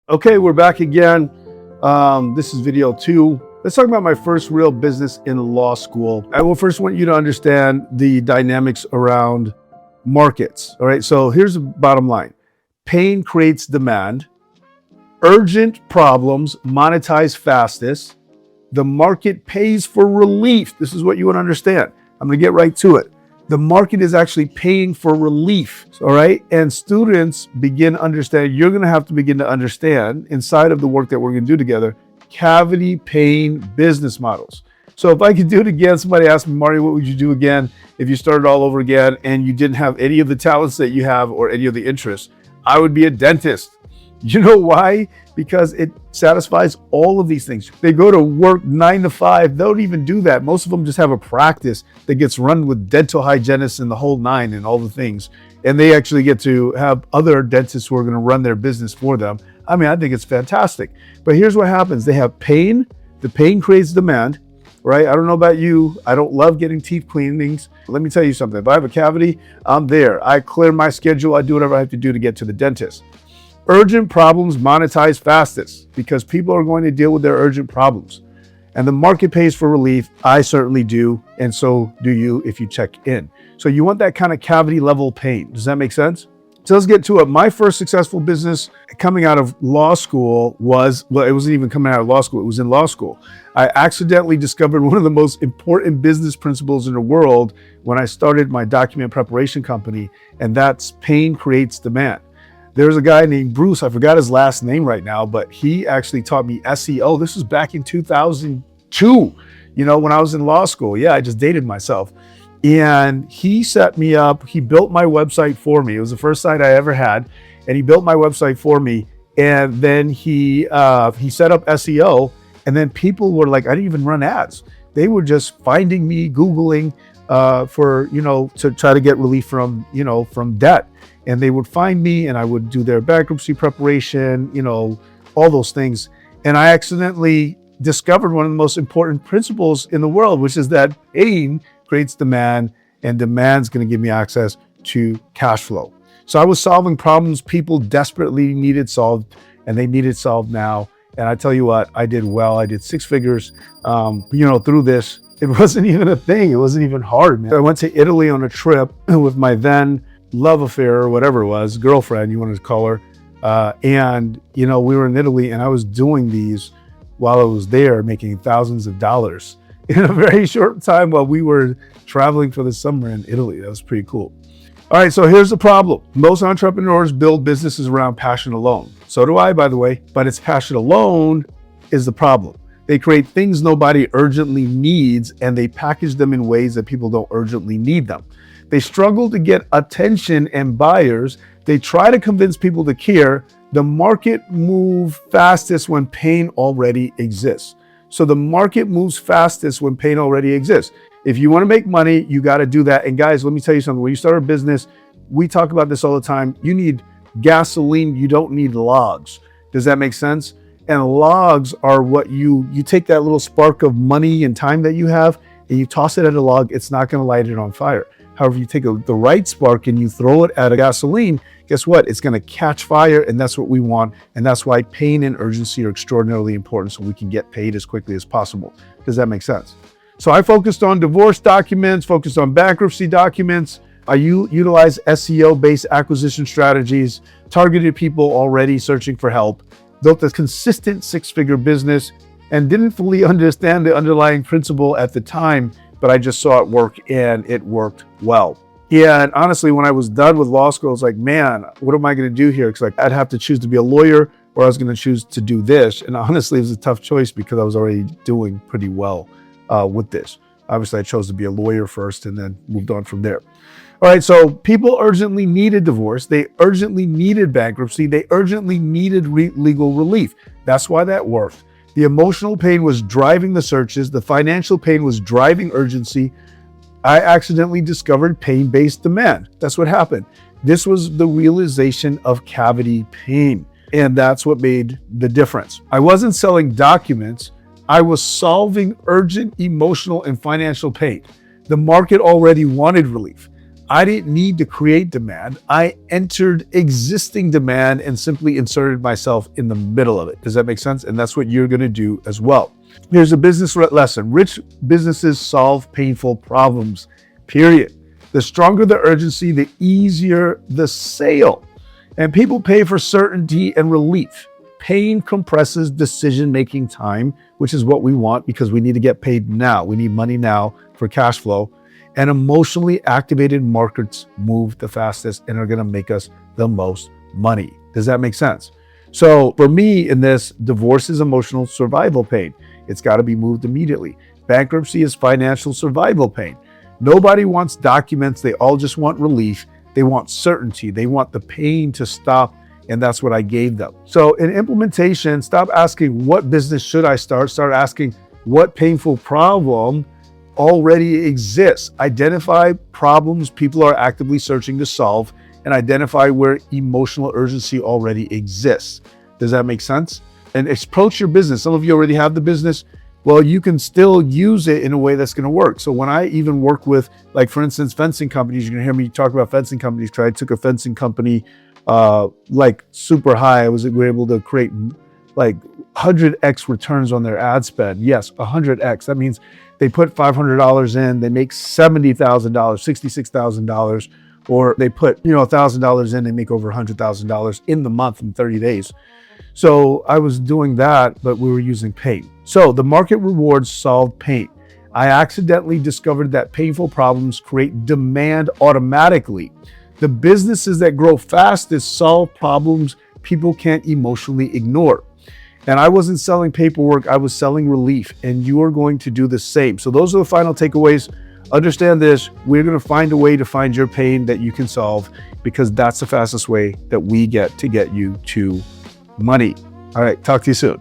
Okay, we're back again. This is video 2. Let's talk about my first real business in law school. I will first want you to understand the dynamics around markets. All right, so here's the bottom line. Pain creates demand. Urgent problems monetize fastest. The market pays for relief. This is what you want to understand. I'm going to get right to it. The market is actually paying for relief, all right? And students begin to understand, you're gonna have to begin to understand inside of the work that we're gonna do together, cavity paying business models. So if I could do it again, somebody asked me, Marty, what would you do again if you started all over again and you didn't have any of the talents that you have or any of the interests? I would be a dentist. You know why? Because it satisfies all of these things. They go to work 9 to 5. They don't even do that. Most of them just have a practice that gets run with dental hygienists and the whole nine and all the things. And they actually get to have other dentists who are going to run their business for them. I mean, I think it's fantastic. But here's what happens. They have pain. The pain creates demand, right? I don't know about you. I don't love getting teeth cleanings. Let me tell you something. If I have a cavity, I'm there. I clear my schedule. I do whatever I have to do to get to the dentist. Urgent problems monetize fastest because people are going to deal with their urgent problems. And the market pays for relief. I certainly do. And so do you if you check in. So you want that kind of cavity level pain. Does that make sense? So let's get to it. My first successful business coming out of law school was, well, it wasn't even coming out of law school. It was in law school. I accidentally discovered one of the most important business principles in the world when I started my document preparation company. And that's pain creates demand. There's a guy named Bruce, I forgot his last name right now, but he actually taught me SEO. This was back in 2002, when I was in law school. Yeah, I just dated myself. And he set me up, he built my website for me. It was the first site I ever had. And he built my website for me. And then he set up SEO. And then people were like, I didn't even run ads. They were just finding me, Googling to try to get relief from debt. And they would find me and I would do their bankruptcy preparation, all those things. And I accidentally discovered one of the most important principles in the world, which is that pain creates demand and demand's going to give me access to cash flow. So I was solving problems people desperately needed solved, and they needed solved now. And I tell you what, I did well. I did 6 figures, through this. It wasn't even a thing. It wasn't even hard, man. I went to Italy on a trip with my then love affair or whatever it was, girlfriend, you wanted to call her. We were in Italy and I was doing these while I was there, making thousands of dollars in a very short time while we were traveling for the summer in Italy. That was pretty cool. All right, so here's the problem. Most entrepreneurs build businesses around passion alone. So do I, by the way, but it's passion alone is the problem. They create things nobody urgently needs and they package them in ways that people don't urgently need them. They struggle to get attention and buyers. They try to convince people to care. The market moves fastest when pain already exists. So the market moves fastest when pain already exists. If you want to make money, you got to do that. And guys, let me tell you something. When you start a business, we talk about this all the time. You need gasoline. You don't need logs. Does that make sense? And logs are what you take that little spark of money and time that you have and you toss it at a log. It's not going to light it on fire. However, you take the right spark and you throw it at a gasoline, guess what? It's going to catch fire, and that's what we want. And that's why pain and urgency are extraordinarily important so we can get paid as quickly as possible. Does that make sense? So I focused on divorce documents, focused on bankruptcy documents. I utilized SEO-based acquisition strategies, targeted people already searching for help, built a consistent 6-figure business, and didn't fully understand the underlying principle at the time, but I just saw it work and it worked well. Yeah, and honestly, when I was done with law school, I was like, man, what am I going to do here? Because I'd have to choose to be a lawyer or I was going to choose to do this. And honestly, it was a tough choice because I was already doing pretty well with this. Obviously, I chose to be a lawyer first and then moved on from there. All right, so people urgently needed divorce. They urgently needed bankruptcy. They urgently needed legal relief. That's why that worked. The emotional pain was driving the searches. The financial pain was driving urgency. I accidentally discovered pain-based demand. That's what happened. This was the realization of cavity pain. And that's what made the difference. I wasn't selling documents. I was solving urgent emotional and financial pain. The market already wanted relief. I didn't need to create demand. I entered existing demand and simply inserted myself in the middle of it. Does that make sense? And that's what you're going to do as well. Here's a business lesson. Rich businesses solve painful problems, period. The stronger the urgency, the easier the sale. And people pay for certainty and relief. Pain compresses decision-making time, which is what we want because we need to get paid now. We need money now for cash flow. And emotionally activated markets move the fastest and are going to make us the most money. Does that make sense? So for me in this, divorce is emotional survival pain. It's got to be moved immediately. Bankruptcy is financial survival pain. Nobody wants documents. They all just want relief. They want certainty. They want the pain to stop. And that's what I gave them. So in implementation, stop asking what business should I start? Start asking what painful problem already exists. Identify problems people are actively searching to solve and identify where emotional urgency already exists. Does that make sense? And approach your business. Some of you already have the business. Well, you can still use it in a way that's going to work. So when I even work with, like for instance, fencing companies, you're going to hear me talk about fencing companies because I took a fencing company like super high. We were able to create like 100x returns on their ad spend. Yes, 100x. That means they put $500 in, they make $70,000, $66,000, or they put $1,000 in, they make over $100,000 in the month in 30 days. So I was doing that, but we were using pain. So the market rewards solved pain. I accidentally discovered that painful problems create demand automatically. The businesses that grow fastest solve problems people can't emotionally ignore. And I wasn't selling paperwork, I was selling relief, and you are going to do the same. So those are the final takeaways. Understand this, we're going to find a way to find your pain that you can solve because that's the fastest way that we get to get you to money. All right, talk to you soon.